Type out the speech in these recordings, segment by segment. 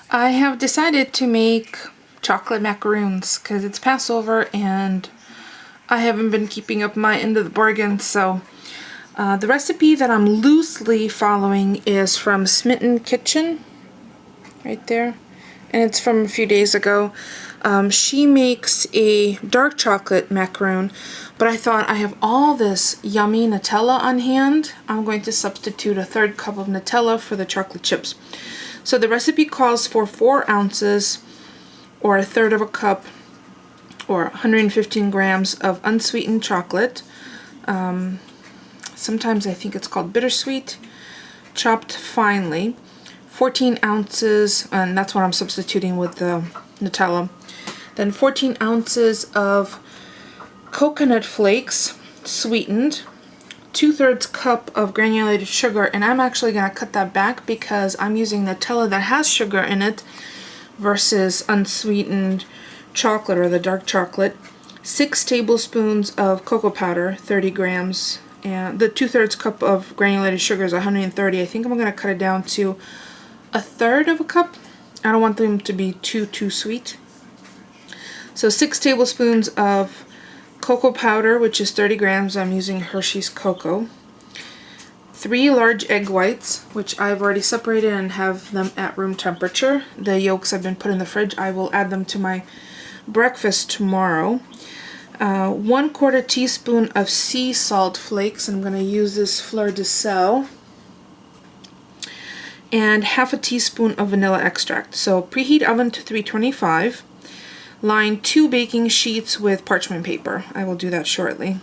I have decided to make chocolate macaroons because it's Passover and I haven't been keeping up my end of the bargain. So the recipe that I'm loosely following is from Smitten Kitchen, right there, and it's from a few days ago. She makes a dark chocolate macaroon, but I thought I have all this yummy Nutella on hand. I'm going to substitute a 1/3 cup of Nutella for the chocolate chips. So the recipe calls for 4 ounces or 1/3 of a cup or 115 grams of unsweetened chocolate. Sometimes I think it's called bittersweet, chopped finely. 14 ounces, and that's what I'm substituting with the Nutella. Then 14 ounces of coconut flakes, sweetened. 2/3 cup of granulated sugar, and I'm actually going to cut that back because I'm using Nutella that has sugar in it versus unsweetened chocolate or the dark chocolate. 6 tablespoons of cocoa powder, 30 grams, and the 2/3 cup of granulated sugar is 130. I think I'm going to cut it down to 1/3 of a cup. I don't want them to be too sweet. So 6 tablespoons of cocoa powder, which is 30 grams. I'm using Hershey's Cocoa. 3 large egg whites, which I've already separated and have them at room temperature. The yolks have been put in the fridge. I will add them to my breakfast tomorrow. 1/4 teaspoon of sea salt flakes. I'm going to use this fleur de sel. And 1/2 teaspoon of vanilla extract. So preheat oven to 325. Line 2 baking sheets with parchment paper. I will do that shortly.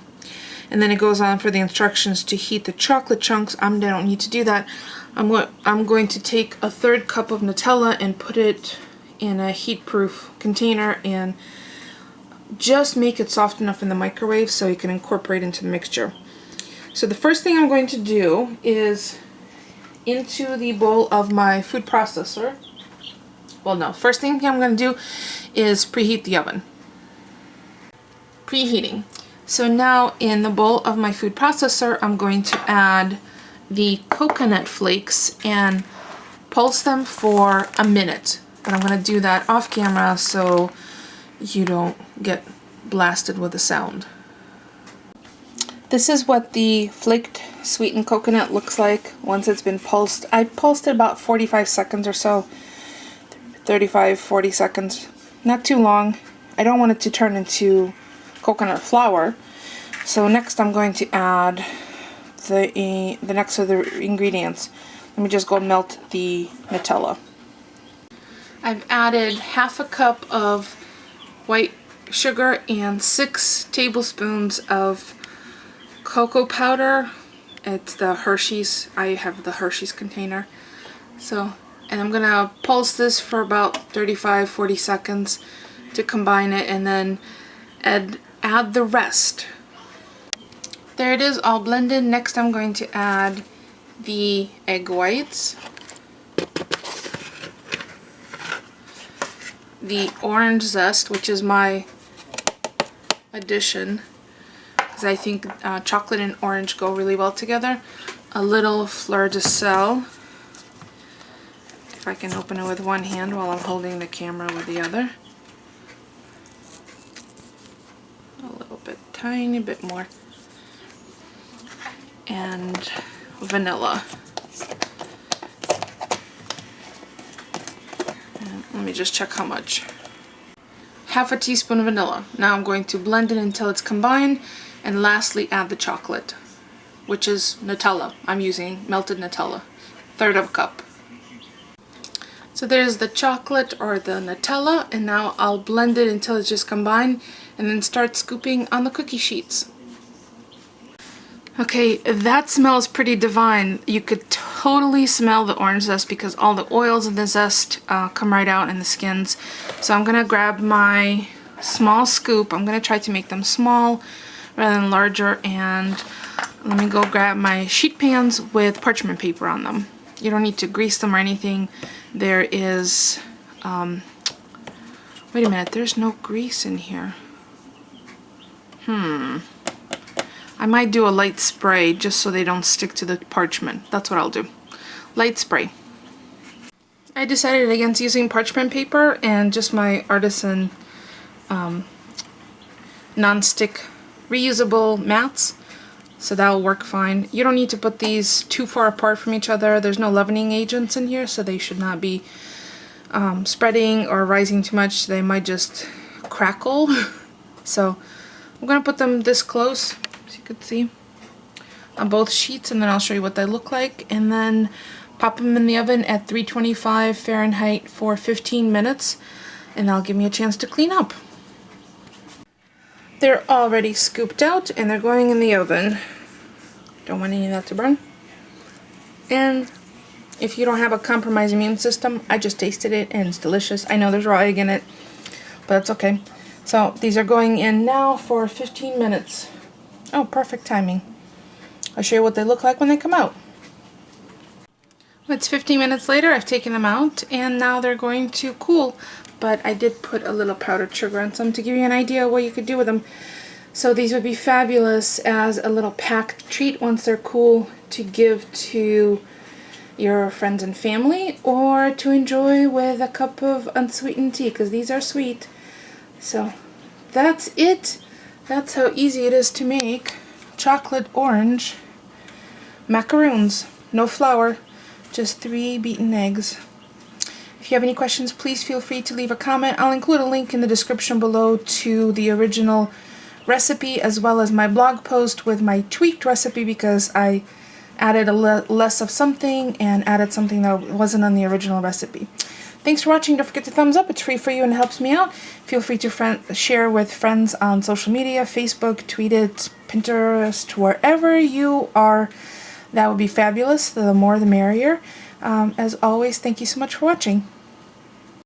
And then it goes on for the instructions to heat the chocolate chunks. I don't need to do that. I'm going to take a 1/3 cup of Nutella and put it in a heat-proof container and just make it soft enough in the microwave so you can incorporate into the mixture. So the first thing I'm going to do is into the bowl of my food processor. Well, no, first thing I'm going to do is preheat the oven. Preheating. So now in the bowl of my food processor, I'm going to add the coconut flakes and pulse them for a minute. But I'm going to do that off camera so you don't get blasted with the sound. This is what the flaked sweetened coconut looks like once it's been pulsed. I pulsed it about 45 seconds or so. 35-40 seconds. Not too long. I don't want it to turn into coconut flour. So next I'm going to add the next of the ingredients. Let me just go melt the Nutella. I've added 1/2 cup of white sugar and 6 tablespoons of cocoa powder. It's the Hershey's. I have the Hershey's container. And I'm gonna pulse this for about 35-40 seconds to combine it, and then add the rest. There it is, all blended. Next I'm going to add the egg whites, the orange zest, which is my addition because I think chocolate and orange go really well together. A little fleur de sel. If I can open it with one hand while I'm holding the camera with the other. A little bit, tiny bit more. And vanilla. And let me just check how much. 1/2 teaspoon of vanilla. Now I'm going to blend it until it's combined, and lastly add the chocolate, which is Nutella. I'm using melted Nutella. 1/3 of a cup. So there's the chocolate or the Nutella, and now I'll blend it until it's just combined and then start scooping on the cookie sheets. Okay, that smells pretty divine. You could totally smell the orange zest because all the oils of the zest come right out in the skins. So I'm gonna grab my small scoop. I'm gonna try to make them small rather than larger, and let me go grab my sheet pans with parchment paper on them. You don't need to grease them or anything. There is, wait a minute, there's no grease in here. I might do a light spray just so they don't stick to the parchment. That's what I'll do. Light spray. I decided against using parchment paper and just my artisan non-stick reusable mats, so that'll work fine. You don't need to put these too far apart from each other. There's no leavening agents in here, so they should not be spreading or rising too much. They might just crackle. So I'm gonna put them this close, as you can see, on both sheets, and then I'll show you what they look like, and then pop them in the oven at 325 Fahrenheit for 15 minutes, and that'll give me a chance to clean up. They're already scooped out and they're going in the oven. Don't want any of that to burn. And if you don't have a compromised immune system, I just tasted it and it's delicious. I know there's raw egg in it, but it's okay. So these are going in now for 15 minutes. Oh, perfect timing. I'll show you what they look like when they come out. It's 15 minutes later. I've taken them out and now they're going to cool. But I did put a little powdered sugar on some to give you an idea of what you could do with them. So these would be fabulous as a little packed treat once they're cool, to give to your friends and family, or to enjoy with a cup of unsweetened tea, because these are sweet. So that's it. That's how easy it is to make chocolate orange macaroons. No flour, just 3 beaten eggs. If you have any questions, please feel free to leave a comment. I'll include a link in the description below to the original recipe, as well as my blog post with my tweaked recipe, because I added less of something and added something that wasn't on the original recipe. Thanks for watching. Don't forget to thumbs up. It's free for you and it helps me out. Feel free to share with friends on social media, Facebook, tweet it, Pinterest, wherever you are. That would be fabulous. The more the merrier. As always, thank you so much for watching.